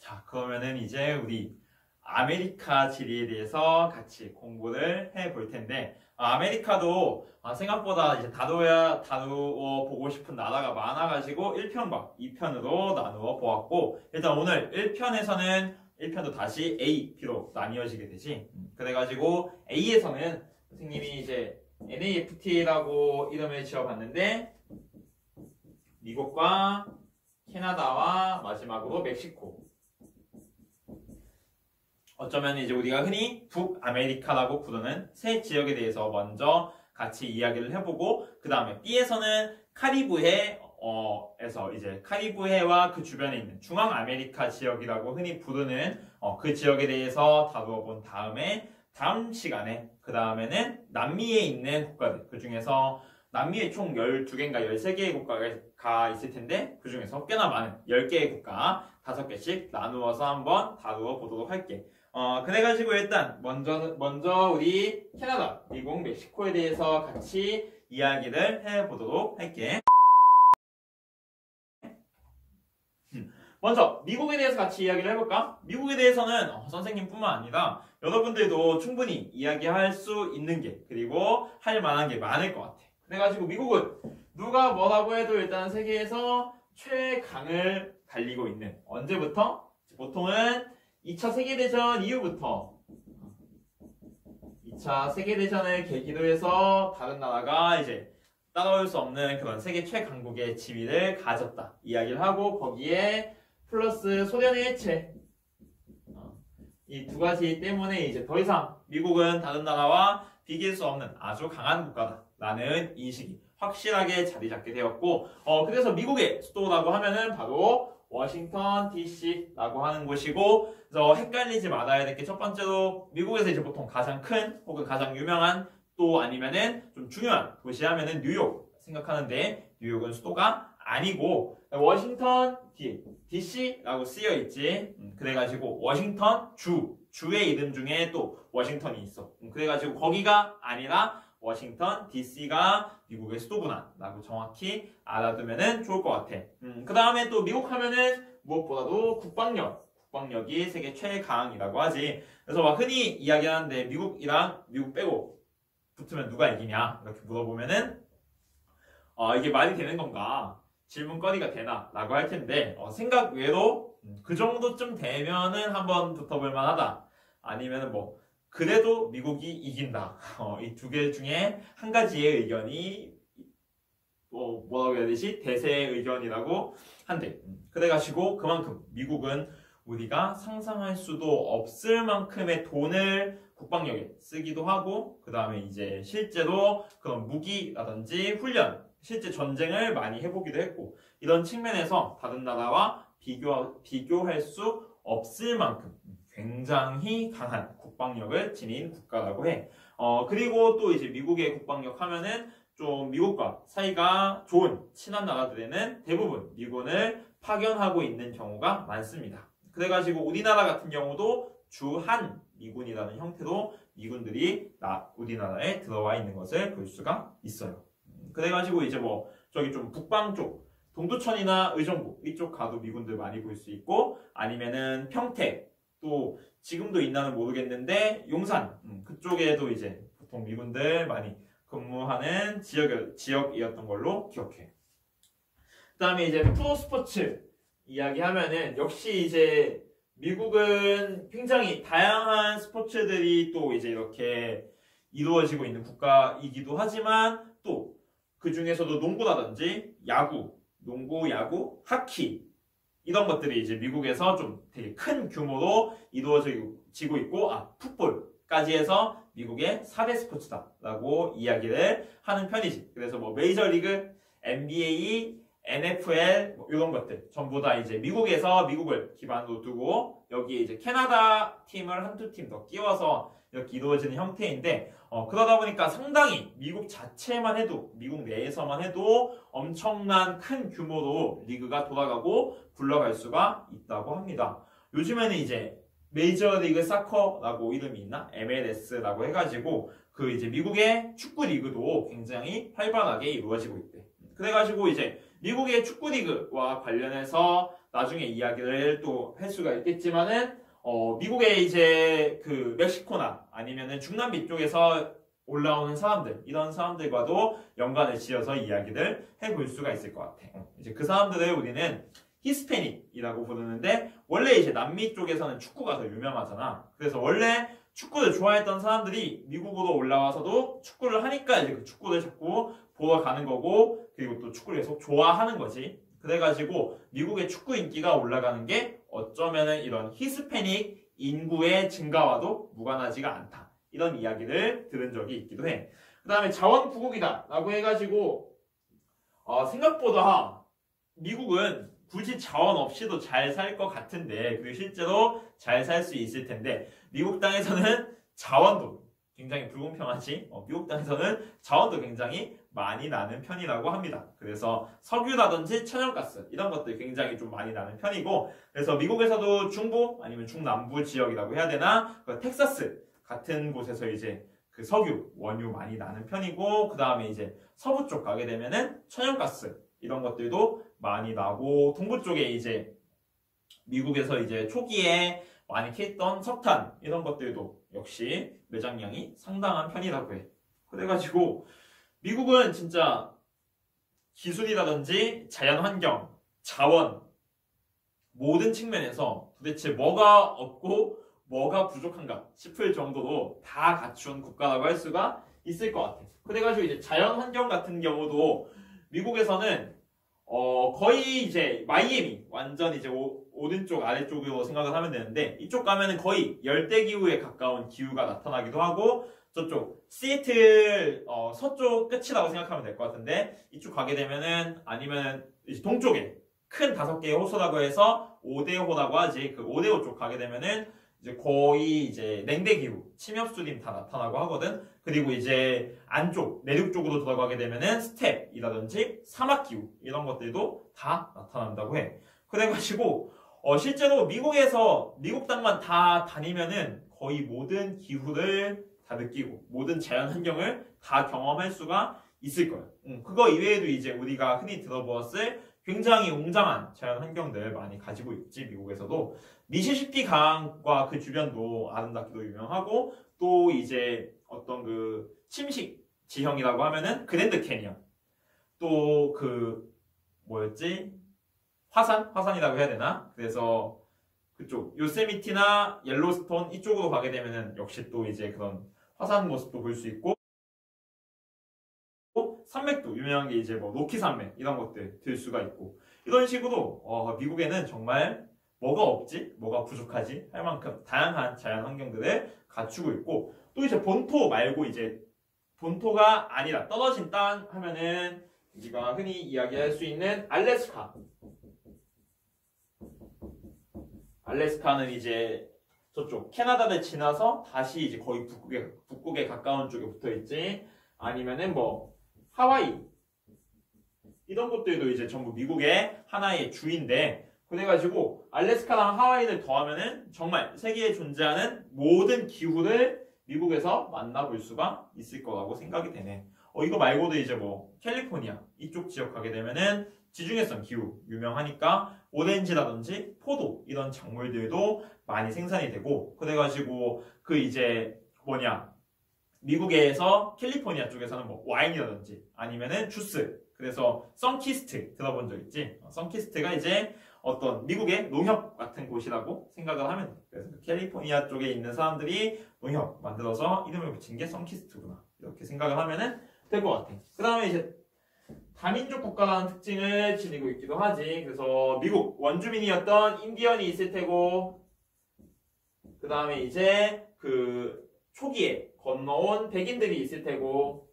자, 그러면은 이제 우리 아메리카 지리에 대해서 같이 공부를 해볼 텐데, 아메리카도 생각보다 이제 다루어 보고 싶은 나라가 많아가지고 1편과 2편으로 나누어 보았고, 일단 오늘 1편에서는 1편도 다시 A, B로 나뉘어지게 되지. 그래가지고 A에서는 선생님이 이제 NAFTA라고 이름을 지어봤는데, 미국과 캐나다와 마지막으로 멕시코. 어쩌면 이제 우리가 흔히 북아메리카라고 부르는 세 지역에 대해서 먼저 같이 이야기를 해보고, 그 다음에 B에서는 카리브해에서 이제 카리브해와 그 주변에 있는 중앙아메리카 지역이라고 흔히 부르는 그 지역에 대해서 다루어 본 다음에 다음 시간에 그 다음에는 남미에 있는 국가들, 그 중에서 남미에 총 12개인가 13개의 국가가 있을 텐데 그 중에서 꽤나 많은 10개의 국가 5개씩 나누어서 한번 다루어 보도록 할게. 그래가지고 일단 먼저 우리 캐나다, 미국, 멕시코에 대해서 같이 이야기를 해보도록 할게. 먼저 미국에 대해서 같이 이야기를 해볼까? 미국에 대해서는 선생님뿐만 아니라 여러분들도 충분히 이야기할 수 있는 게, 그리고 할 만한 게 많을 것 같아. 그래가지고 미국은 누가 뭐라고 해도 일단 세계에서 최강을 달리고 있는, 언제부터? 보통은 2차 세계대전 이후부터 2차 세계대전을 계기로 해서 다른 나라가 이제 따라올 수 없는 그런 세계 최강국의 지위를 가졌다 이야기를 하고, 거기에 플러스 소련의 해체, 이 두 가지 때문에 이제 더 이상 미국은 다른 나라와 비교할 수 없는 아주 강한 국가다라는 인식이 확실하게 자리 잡게 되었고, 그래서 미국의 수도라고 하면은 바로 워싱턴 DC라고 하는 곳이고, 그래서 헷갈리지 말아야 될 게 첫 번째로 미국에서 이제 보통 가장 큰 혹은 가장 유명한, 또 아니면은 좀 중요한 도시 하면은 뉴욕 생각하는데, 뉴욕은 수도가 아니고 워싱턴 DC라고 쓰여 있지. 그래가지고 워싱턴 주의 이름 중에 또 워싱턴이 있어. 그래가지고 거기가 아니라 워싱턴 DC가 미국의 수도구나 라고 정확히 알아두면 좋을 것 같아. 그 다음에 또 미국 하면은 무엇보다도 국방력이 세계 최강이라고 하지. 그래서 막 흔히 이야기하는데 미국 빼고 붙으면 누가 이기냐 이렇게 물어보면은 이게 말이 되는 건가, 질문거리가 되나 라고 할 텐데, 생각 외로 그 정도쯤 되면은 한번 붙어볼 만하다, 아니면은 뭐 그래도 미국이 이긴다, 이 두 개 중에 한 가지의 의견이 뭐라고 해야 되지? 대세의 의견이라고 한대. 그래가지고 그만큼 미국은 우리가 상상할 수도 없을 만큼의 돈을 국방력에 쓰기도 하고, 그 다음에 이제 실제로 그런 무기라든지 훈련, 실제 전쟁을 많이 해보기도 했고, 이런 측면에서 다른 나라와 비교할 수 없을 만큼 굉장히 강한 국방력을 지닌 국가라고 해. 그리고 또 이제 미국의 국방력 하면은 좀 미국과 사이가 좋은 친한 나라들에는 대부분 미군을 파견하고 있는 경우가 많습니다. 그래가지고 우리나라 같은 경우도 주한 미군이라는 형태로 미군들이 우리나라에 들어와 있는 것을 볼 수가 있어요. 그래가지고 이제 뭐 저기 좀 북방 쪽, 동두천이나 의정부 이쪽 가도 미군들 많이 볼 수 있고, 아니면은 평택, 또 지금도 있나는 모르겠는데 용산 그쪽에도 이제 보통 미군들 많이 근무하는 지역이었던 걸로 기억해. 그 다음에 이제 프로스포츠 이야기하면은 역시 이제 미국은 굉장히 다양한 스포츠들이 또 이제 이렇게 이루어지고 있는 국가이기도 하지만, 또 그 중에서도 농구라든지 농구, 야구, 하키 이런 것들이 이제 미국에서 좀 되게 큰 규모로 이루어지고 있고, 풋볼까지 해서 미국의 4대 스포츠다라고 이야기를 하는 편이지. 그래서 뭐 메이저리그, NBA, NFL 이런 것들 전부 다 이제 미국을 기반으로 두고 여기에 이제 캐나다 팀을 한두 팀 더 끼워서 이렇게 이루어지는 형태인데, 그러다 보니까 상당히 미국 자체만 해도, 미국 내에서만 해도 엄청난 큰 규모로 리그가 돌아가고 굴러갈 수가 있다고 합니다. 요즘에는 이제 메이저리그 사커라고 이름이 있나? MLS라고 해가지고 그 이제 미국의 축구 리그도 굉장히 활발하게 이루어지고 있대. 그래가지고 이제 미국의 축구 리그와 관련해서 나중에 이야기를 또 할 수가 있겠지만은 미국의 이제 그 멕시코나 아니면은 중남미 쪽에서 올라오는 사람들, 이런 사람들과도 연관을 지어서 이야기를 해볼 수가 있을 것 같아. 이제 그 사람들을 우리는 히스패닉이라고 부르는데, 원래 이제 남미 쪽에서는 축구가 더 유명하잖아. 그래서 원래 축구를 좋아했던 사람들이 미국으로 올라와서도 축구를 하니까 이제 그 축구를 자꾸 보러 가는 거고, 그리고 또 축구를 계속 좋아하는 거지. 그래가지고 미국의 축구 인기가 올라가는 게 어쩌면은 이런 히스패닉 인구의 증가와도 무관하지가 않다. 이런 이야기를 들은 적이 있기도 해. 그 다음에 자원부국이다 라고 해가지고 생각보다 미국은 굳이 자원 없이도 잘 살 것 같은데, 그리고 실제로 잘 살 수 있을 텐데, 미국 땅에서는 자원도 굉장히 불공평하지. 미국 땅에서는 자원도 굉장히 많이 나는 편이라고 합니다. 그래서 석유라든지 천연가스 이런 것들이 굉장히 좀 많이 나는 편이고, 그래서 미국에서도 중부 아니면 중남부 지역이라고 해야 되나, 그 텍사스 같은 곳에서 이제 그 석유, 원유 많이 나는 편이고, 그 다음에 이제 서부 쪽 가게 되면은 천연가스 이런 것들도 많이 나고, 동부 쪽에 이제 미국에서 이제 초기에 많이 캐했던 석탄 이런 것들도 역시 매장량이 상당한 편이라고 해. 그래가지고 미국은 진짜 기술이라든지 자연환경, 자원 모든 측면에서 도대체 뭐가 없고 뭐가 부족한가 싶을 정도로 다 갖춘 국가라고 할 수가 있을 것 같아. 그래가지고 이제 자연환경 같은 경우도 미국에서는 거의 이제 마이애미 완전 이제 오른쪽 아래쪽으로 생각을 하면 되는데, 이쪽 가면은 거의 열대기후에 가까운 기후가 나타나기도 하고, 저쪽 시애틀 서쪽 끝이라고 생각하면 될 것 같은데, 이쪽 가게 되면은 아니면 이제 동쪽에 큰 5개의 호수라고 해서 오데호라고 하지. 그 오데호 쪽 가게 되면은 이제 거의 이제 냉대기후, 침엽수림 다 나타나고 하거든. 그리고 이제 안쪽, 내륙 쪽으로 들어가게 되면은 스텝이라든지 사막기후 이런 것들도 다 나타난다고 해. 그래가지고 실제로 미국에서 미국 땅만 다 다니면은 거의 모든 기후를 다 느끼고 모든 자연환경을 다 경험할 수가 있을 거야. 그거 이외에도 이제 우리가 흔히 들어보았을 굉장히 웅장한 자연환경들 많이 가지고 있지. 미국에서도 미시시피 강과 그 주변도 아름답기도 유명하고, 또 이제 어떤 그 침식 지형이라고 하면은 그랜드 캐니언, 또 그 뭐였지? 화산이라고 해야 되나? 그래서 그쪽 요세미티나 옐로스톤 이쪽으로 가게 되면은 역시 또 이제 그런 화산 모습도 볼 수 있고, 산맥도 유명한 게 이제 뭐 로키 산맥 이런 것들 들 수가 있고, 이런 식으로 미국에는 정말 뭐가 없지, 뭐가 부족하지 할 만큼 다양한 자연 환경들을 갖추고 있고, 또 이제 본토 말고 이제 본토가 아니라 떨어진 땅 하면은 우리가 흔히 이야기할 수 있는 알래스카는 이제 저쪽 캐나다를 지나서 다시 이제 거의 북극에 가까운 쪽에 붙어 있지. 아니면은 뭐 하와이 이런 곳들도 이제 전부 미국의 하나의 주인데, 그래가지고 알래스카랑 하와이를 더하면은 정말 세계에 존재하는 모든 기후를 미국에서 만나볼 수가 있을 거라고 생각이 되네. 이거 말고도 이제 뭐 캘리포니아 이쪽 지역 가게 되면은 지중해성 기후 유명하니까 오렌지라든지 포도 이런 작물들도 많이 생산이 되고, 그래가지고 그 이제 미국에서 캘리포니아 쪽에서는 뭐 와인이라든지 아니면은 주스, 그래서 선키스트 들어본 적 있지? 선키스트가 이제 어떤 미국의 농협 같은 곳이라고 생각을 하면 돼. 그래서 캘리포니아 쪽에 있는 사람들이 농협 만들어서 이름을 붙인 게 선키스트구나, 이렇게 생각을 하면은 될 것 같아. 그 다음에 이제 다민족 국가라는 특징을 지니고 있기도 하지. 그래서 미국 원주민이었던 인디언이 있을 테고, 그 다음에 이제 그 초기에 건너온 백인들이 있을 테고,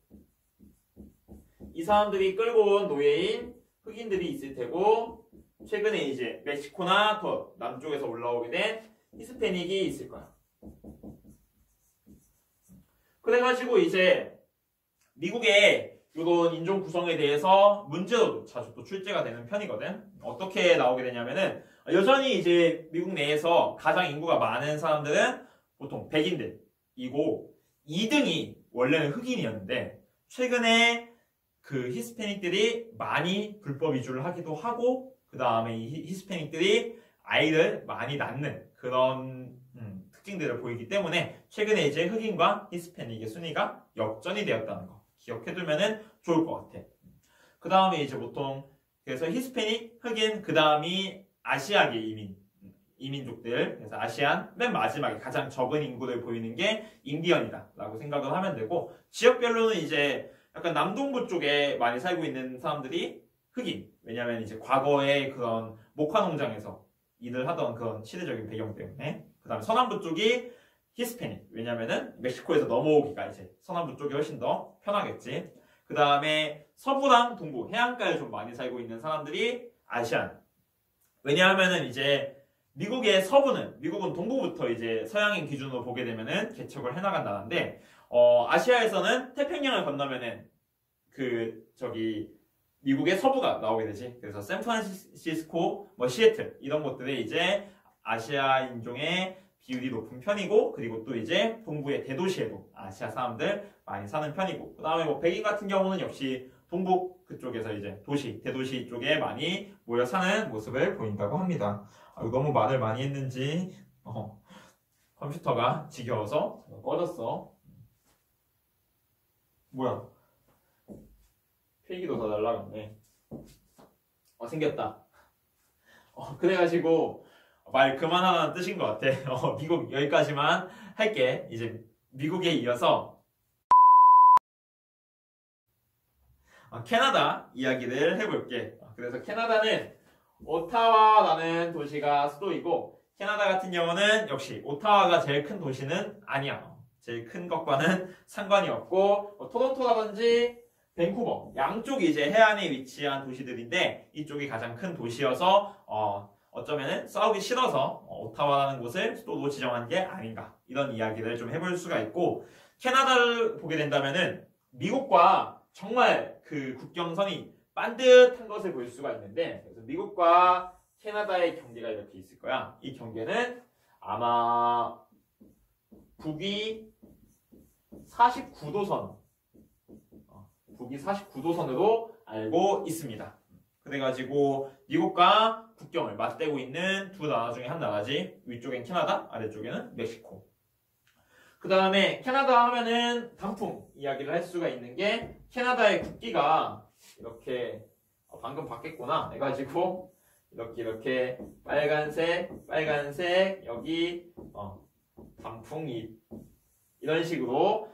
이 사람들이 끌고 온 노예인 흑인들이 있을 테고, 최근에 이제 멕시코나 더 남쪽에서 올라오게 된 히스패닉이 있을 거야. 그래가지고 이제 미국의 이런 인종 구성에 대해서 문제로도 자주 또 출제가 되는 편이거든. 어떻게 나오게 되냐면은, 여전히 이제 미국 내에서 가장 인구가 많은 사람들은 보통 백인들이고, 2등이 원래는 흑인이었는데 최근에 그 히스패닉들이 많이 불법 이주를 하기도 하고 그 다음에 이 히스패닉들이 아이를 많이 낳는 그런 특징들을 보이기 때문에 최근에 이제 흑인과 히스패닉의 순위가 역전이 되었다는 거 기억해두면 좋을 것 같아. 그 다음에 이제 보통 그래서 히스패닉, 흑인, 그 다음이 아시아계 이민족들, 그래서 아시안 맨 마지막에 가장 적은 인구를 보이는 게 인디언이다 라고 생각을 하면 되고, 지역별로는 이제 약간 남동부 쪽에 많이 살고 있는 사람들이 흑인, 왜냐면 이제 과거에 그런 목화 농장에서 일을 하던 그런 시대적인 배경 때문에, 그 다음에 서남부 쪽이 히스패닉, 왜냐면은 멕시코에서 넘어오기가 이제 서남부 쪽이 훨씬 더 편하겠지. 그 다음에 서부랑 동부, 해안가에 좀 많이 살고 있는 사람들이 아시안. 왜냐하면은 이제 미국의 서부는, 미국은 동부부터 이제 서양인 기준으로 보게 되면은 개척을 해나간다는데, 아시아에서는 태평양을 건너면은 미국의 서부가 나오게 되지. 그래서 샌프란시스코, 시애틀 이런 곳들이 이제 아시아 인종의 비율이 높은 편이고, 그리고 또 이제 동부의 대도시에도 아시아 사람들 많이 사는 편이고, 그 다음에 백인 같은 경우는 역시 동부 그쪽에서 이제 대도시 쪽에 많이 모여 사는 모습을 보인다고 합니다. 너무 말을 많이 했는지 컴퓨터가 지겨워서 꺼졌어. 뭐야? 필기도 다 날라갔네. 생겼다. 그래가지고 말 그만하라는 뜻인 것 같아. 미국 여기까지만 할게. 이제 미국에 이어서 캐나다 이야기를 해볼게. 그래서 캐나다는 오타와라는 도시가 수도이고, 캐나다 같은 경우는 역시 오타와가 제일 큰 도시는 아니야. 제일 큰 것과는 상관이 없고, 토론토라든지 밴쿠버 양쪽이 이제 해안에 위치한 도시들인데, 이쪽이 가장 큰 도시여서 어쩌면은 싸우기 싫어서 오타와라는 곳을 수도로 지정한 게 아닌가, 이런 이야기를 좀 해볼 수가 있고, 캐나다를 보게 된다면은 미국과 정말 그 국경선이 반듯한 것을 볼 수가 있는데, 그래서 미국과 캐나다의 경계가 이렇게 있을 거야. 이 경계는 아마 북위 49도선, 북위 49도선으로 알고 있습니다. 그래가지고 미국과 국경을 맞대고 있는 두 나라 중에 한 나라지. 위쪽엔 캐나다, 아래쪽에는 멕시코. 그 다음에 캐나다 하면은 단풍 이야기를 할 수가 있는 게, 캐나다의 국기가 이렇게 방금 바뀌었구나 해가지고 이렇게 빨간색 여기 단풍잎 이런 식으로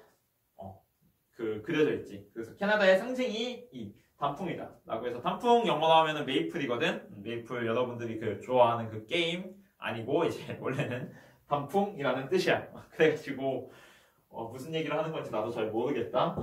그려져 있지. 그래서 캐나다의 상징이 이 단풍이다 라고 해서, 단풍 영어로 하면은 메이플이거든. 메이플 여러분들이 좋아하는 그 게임 아니고, 이제 원래는 단풍이라는 뜻이야. 그래가지고 무슨 얘기를 하는 건지 나도 잘 모르겠다.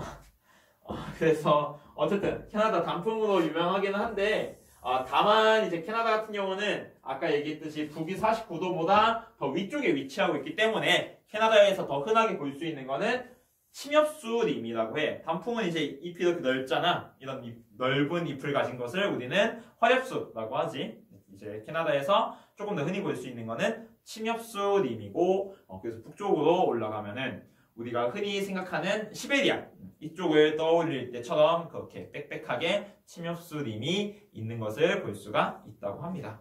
그래서 어쨌든 캐나다 단풍으로 유명하기는 한데, 다만 이제 캐나다 같은 경우는 아까 얘기했듯이 북위 49도보다 더 위쪽에 위치하고 있기 때문에 캐나다에서 더 흔하게 볼 수 있는 거는 침엽수림이라고 해. 단풍은 이제 잎이 이렇게 넓잖아. 이런 넓은 잎을 가진 것을 우리는 화렵수라고 하지. 이제 캐나다에서 조금 더 흔히 볼 수 있는 거는 침엽수림이고, 그래서 북쪽으로 올라가면은 우리가 흔히 생각하는 시베리아 이쪽을 떠올릴 때처럼 그렇게 빽빽하게 침엽수림이 있는 것을 볼 수가 있다고 합니다.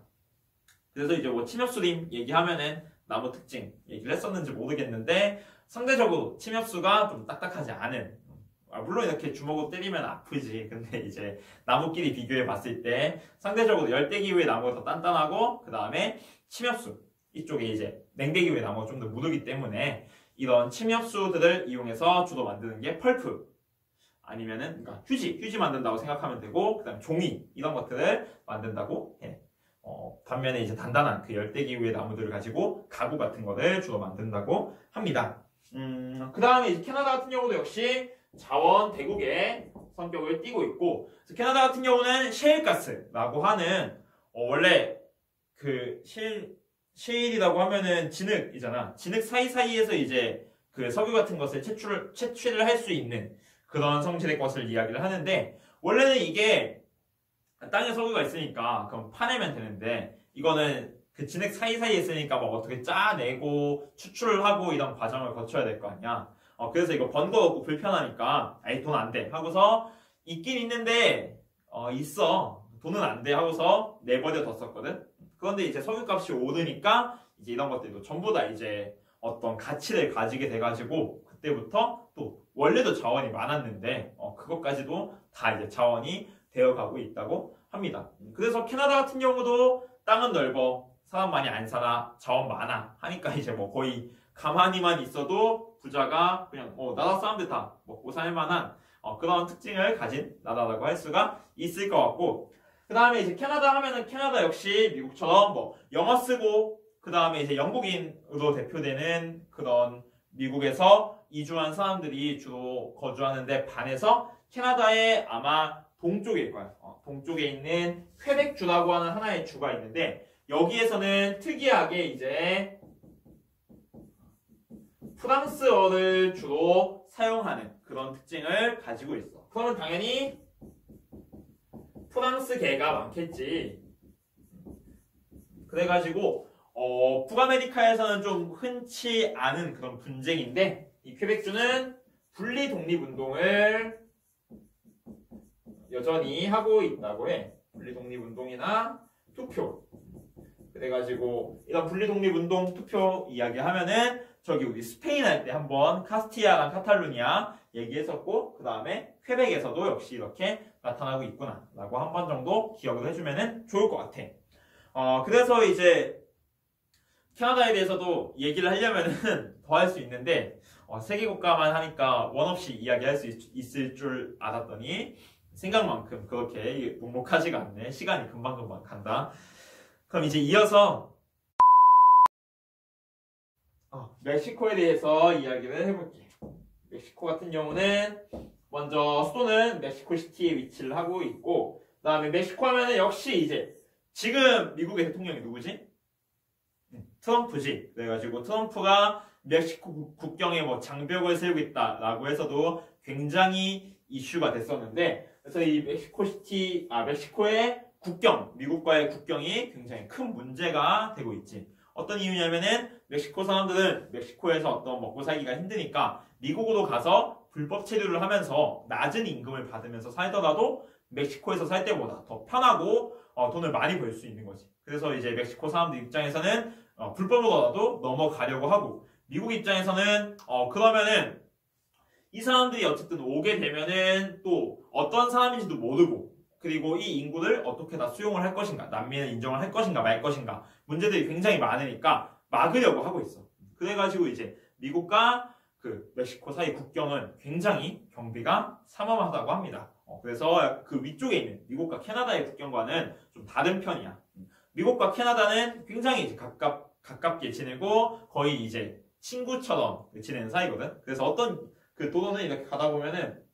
그래서 이제 침엽수림 얘기하면은 나무 특징 얘기를 했었는지 모르겠는데, 상대적으로 침엽수가 좀 딱딱하지 않은, 물론 이렇게 주먹으로 때리면 아프지. 근데 이제 나무끼리 비교해 봤을 때 상대적으로 열대기후의 나무가 더 단단하고, 그 다음에 침엽수 이쪽에 이제 냉대기후의 나무가 좀 더 무르기 때문에, 이런 침엽수들을 이용해서 주로 만드는 게 펄프, 아니면은 그러니까 휴지 만든다고 생각하면 되고, 그 다음에 종이 이런 것들을 만든다고 해. 반면에 이제 단단한 그 열대기후의 나무들을 가지고 가구 같은 거를 주로 만든다고 합니다. 그 다음에 이제 캐나다 같은 경우도 역시 자원 대국의 성격을 띠고 있고, 그래서 캐나다 같은 경우는 셰일가스라고 하는, 원래 그 셰일이라고 하면은 진흙이잖아. 진흙 사이사이에서 이제 그 석유 같은 것을 채취를 할 수 있는 그런 성질의 것을 이야기를 하는데, 원래는 이게 땅에 석유가 있으니까 그럼 파내면 되는데, 이거는 그 진흙 사이사이에 있으니까 막 어떻게 짜내고 추출을 하고 이런 과정을 거쳐야 될 거 아니야. 그래서 이거 번거롭고 불편하니까 돈 안 돼 하고서 있긴 있는데 있어. 돈은 안 돼 하고서 내버려 뒀었거든. 그런데 이제 석유값이 오르니까 이제 이런 것들도 전부 다 이제 어떤 가치를 가지게 돼가지고 그때부터 또 원래도 자원이 많았는데 그것까지도 다 이제 자원이 되어가고 있다고 합니다. 그래서 캐나다 같은 경우도 땅은 넓어, 사람 많이 안 사나, 자원 많아 하니까 이제 뭐 거의 가만히만 있어도 부자가 그냥 나라 사람들 다 먹고 살 만한 그런 특징을 가진 나라라고 할 수가 있을 것 같고, 그 다음에 이제 캐나다 하면은 캐나다 역시 미국처럼 뭐 영어 쓰고 그 다음에 이제 영국인으로 대표되는 그런 미국에서 이주한 사람들이 주로 거주하는데 반해서 캐나다의 아마 동쪽일 거야. 동쪽에 있는 퀘벡주라고 하는 하나의 주가 있는데 여기에서는 특이하게 이제 프랑스어를 주로 사용하는 그런 특징을 가지고 있어. 그러면 당연히 프랑스계가 많겠지. 그래가지고 북아메리카에서는 좀 흔치 않은 그런 분쟁인데 이 퀘벡주는 분리 독립운동을 여전히 하고 있다고 해. 분리 독립운동이나 투표. 그래가지고 이런 분리 독립운동 투표 이야기하면은 저기 우리 스페인 할 때 한번 카스티아랑 카탈루니아 얘기했었고 그 다음에 퀘벡에서도 역시 이렇게 나타나고 있구나 라고 한 번 정도 기억을 해주면은 좋을 것 같아. 그래서 이제 캐나다에 대해서도 얘기를 하려면은 더 할 수 있는데 세계 국가만 하니까 원 없이 이야기할 수 있을 줄 알았더니 생각만큼 그렇게 묵묵하지가 않네. 시간이 금방금방 간다. 그럼 이제 이어서 멕시코에 대해서 이야기를 해볼게. 멕시코 같은 경우는 먼저 수도는 멕시코시티에 위치를 하고 있고 그 다음에 멕시코 하면은 역시 이제 지금 미국의 대통령이 누구지? 트럼프지. 그래가지고 트럼프가 멕시코 국경에 뭐 장벽을 세우고 있다라고 해서도 굉장히 이슈가 됐었는데 그래서 이 멕시코의 국경, 미국과의 국경이 굉장히 큰 문제가 되고 있지. 어떤 이유냐면은 멕시코 사람들은 멕시코에서 어떤 먹고 살기가 힘드니까 미국으로 가서 불법 체류를 하면서 낮은 임금을 받으면서 살더라도 멕시코에서 살 때보다 더 편하고 돈을 많이 벌 수 있는 거지. 그래서 이제 멕시코 사람들 입장에서는 불법으로라도 넘어가려고 하고 미국 입장에서는 그러면은 이 사람들이 어쨌든 오게 되면은 또 어떤 사람인지도 모르고 그리고 이 인구를 어떻게 다 수용을 할 것인가, 난민을 인정을 할 것인가 말 것인가 문제들이 굉장히 많으니까 막으려고 하고 있어. 그래가지고 이제 미국과 그 멕시코 사이 국경은 굉장히 경비가 삼엄하다고 합니다. 그래서 그 위쪽에 있는 미국과 캐나다의 국경과는 좀 다른 편이야. 미국과 캐나다는 굉장히 이제 가깝게 지내고 거의 이제 친구처럼 지내는 사이거든. 그래서 어떤 그 도로는 이렇게 가다 보면은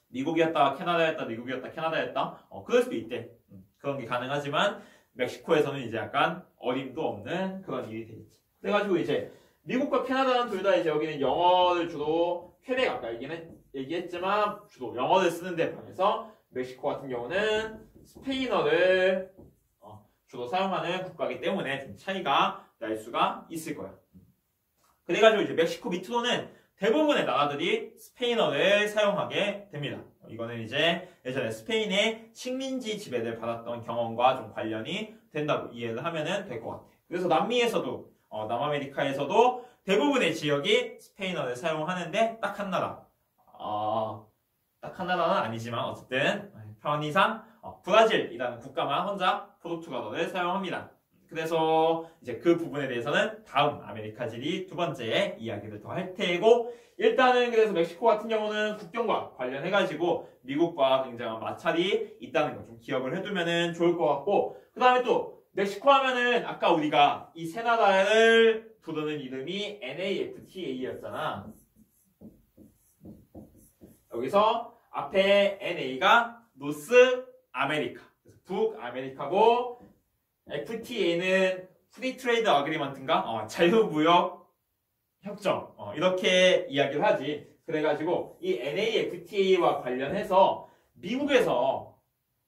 미국이었다 캐나다였다 미국이었다 캐나다였다 그럴 수도 있대. 그런 게 가능하지만 멕시코에서는 이제 약간 어림도 없는 그런 일이 되겠지. 그래가지고 이제 미국과 캐나다는 둘 다 이제 여기는 영어를 주로 퀘벡 아까 얘기했지만 주로 영어를 쓰는 데 반해서 멕시코 같은 경우는 스페인어를 주로 사용하는 국가이기 때문에 좀 차이가 날 수가 있을 거야. 그래가지고 이제 멕시코 밑으로는 대부분의 나라들이 스페인어를 사용하게 됩니다. 이거는 이제 예전에 스페인의 식민지 지배를 받았던 경험과 좀 관련이 된다고 이해를 하면 될 것 같아. 그래서 남미에서도 남아메리카에서도 대부분의 지역이 스페인어를 사용하는데 딱 한 나라. 딱 한 나라는 아니지만 어쨌든 편의상 브라질이라는 국가만 혼자 포르투갈어를 사용합니다. 그래서 이제 그 부분에 대해서는 다음 아메리카질이 두 번째에 이야기를 더 할 테고 일단은 그래서 멕시코 같은 경우는 국경과 관련해가지고 미국과 굉장한 마찰이 있다는 거 좀 기억을 해두면 좋을 것 같고 그 다음에 또 멕시코 하면은 아까 우리가 이 세 나라를 부르는 이름이 NAFTA였잖아. 여기서 앞에 NA가 노스 아메리카, 북아메리카고 FTA는 프리 트레이드 어그리먼트인가? 자유무역 협정 이렇게 이야기를 하지. 그래가지고 이 NAFTA와 관련해서 미국에서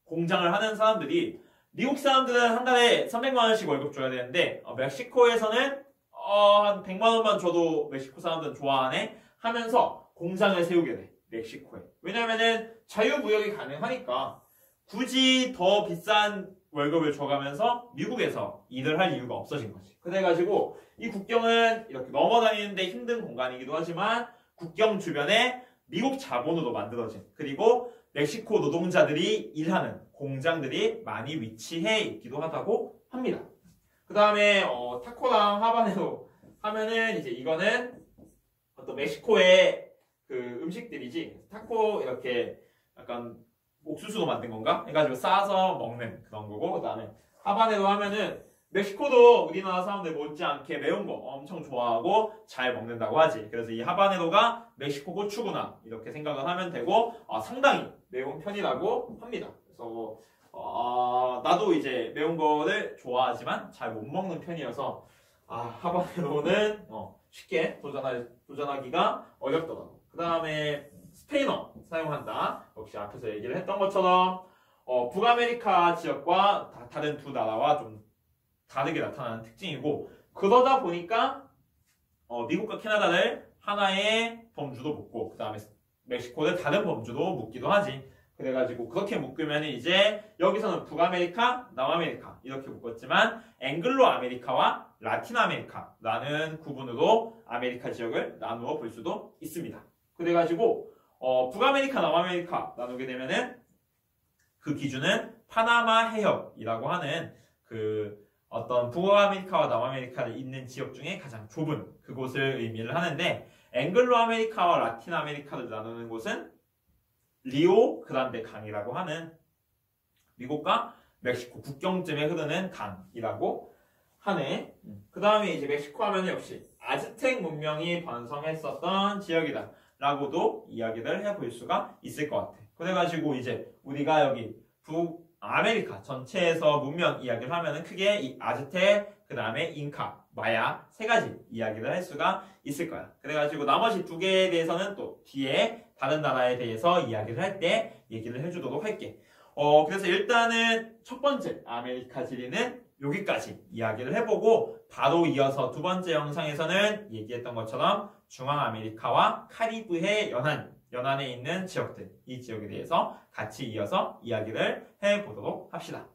공장을 하는 사람들이 미국 사람들은 한 달에 300만 원씩 월급 줘야 되는데 멕시코에서는 한 100만 원만 줘도 멕시코 사람들은 좋아하네 하면서 공장을 세우게 돼. 멕시코에. 왜냐면은 자유무역이 가능하니까 굳이 더 비싼 월급을 줘가면서 미국에서 일을 할 이유가 없어진 거지. 그래가지고 이 국경은 이렇게 넘어다니는데 힘든 공간이기도 하지만 국경 주변에 미국 자본으로 만들어진 그리고 멕시코 노동자들이 일하는 공장들이 많이 위치해 있기도 하다고 합니다. 그 다음에 타코랑 하바네로 하면은 이제 이거는 어떤 멕시코의 그 음식들이지. 타코 이렇게 약간 옥수수로 만든 건가? 해가지고 싸서 먹는 그런 거고, 그 다음에 하바네로 하면은 멕시코도 우리나라 사람들 못지않게 매운 거 엄청 좋아하고 잘 먹는다고 하지. 그래서 이 하바네로가 멕시코 고추구나 이렇게 생각을 하면 되고, 상당히 매운 편이라고 합니다. 그래서 나도 이제 매운 거를 좋아하지만 잘 못 먹는 편이어서 하바네로는 쉽게 도전하기가 어렵더라고. 그 다음에 스페인어 사용한다. 역시 앞에서 얘기를 했던 것처럼 북아메리카 지역과 다른 두 나라와 좀 다르게 나타나는 특징이고, 그러다 보니까 미국과 캐나다를 하나의 범주로 묶고 그 다음에 멕시코를 다른 범주로 묶기도 하지. 그래가지고 그렇게 묶으면 이제 여기서는 북아메리카, 남아메리카 이렇게 묶었지만 앵글로 아메리카와 라틴 아메리카라는 구분으로 아메리카 지역을 나누어 볼 수도 있습니다. 그래가지고 북아메리카, 남아메리카 나누게 되면은 그 기준은 파나마 해협이라고 하는 그 어떤 북아메리카와 남아메리카를 잇는 지역 중에 가장 좁은 그곳을 의미를 하는데, 앵글로 아메리카와 라틴 아메리카를 나누는 곳은 리오 그란데 강이라고 하는 미국과 멕시코 국경쯤에 흐르는 강이라고 하네. 그 다음에 이제 멕시코 하면 역시 아즈텍 문명이 번성했었던 지역이다 라고도 이야기를 해볼 수가 있을 것 같아. 그래가지고 이제 우리가 여기 북아메리카 전체에서 문명 이야기를 하면은 크게 이 아즈텍, 그 다음에 잉카, 마야 세 가지 이야기를 할 수가 있을 거야. 그래가지고 나머지 두 개에 대해서는 또 뒤에 다른 나라에 대해서 이야기를 할 때 얘기를 해주도록 할게. 그래서 일단은 첫 번째 아메리카 지리는 여기까지 이야기를 해보고, 바로 이어서 두 번째 영상에서는 얘기했던 것처럼 중앙아메리카와 카리브해 연안에 있는 지역들, 이 지역에 대해서 같이 이어서 이야기를 해보도록 합시다.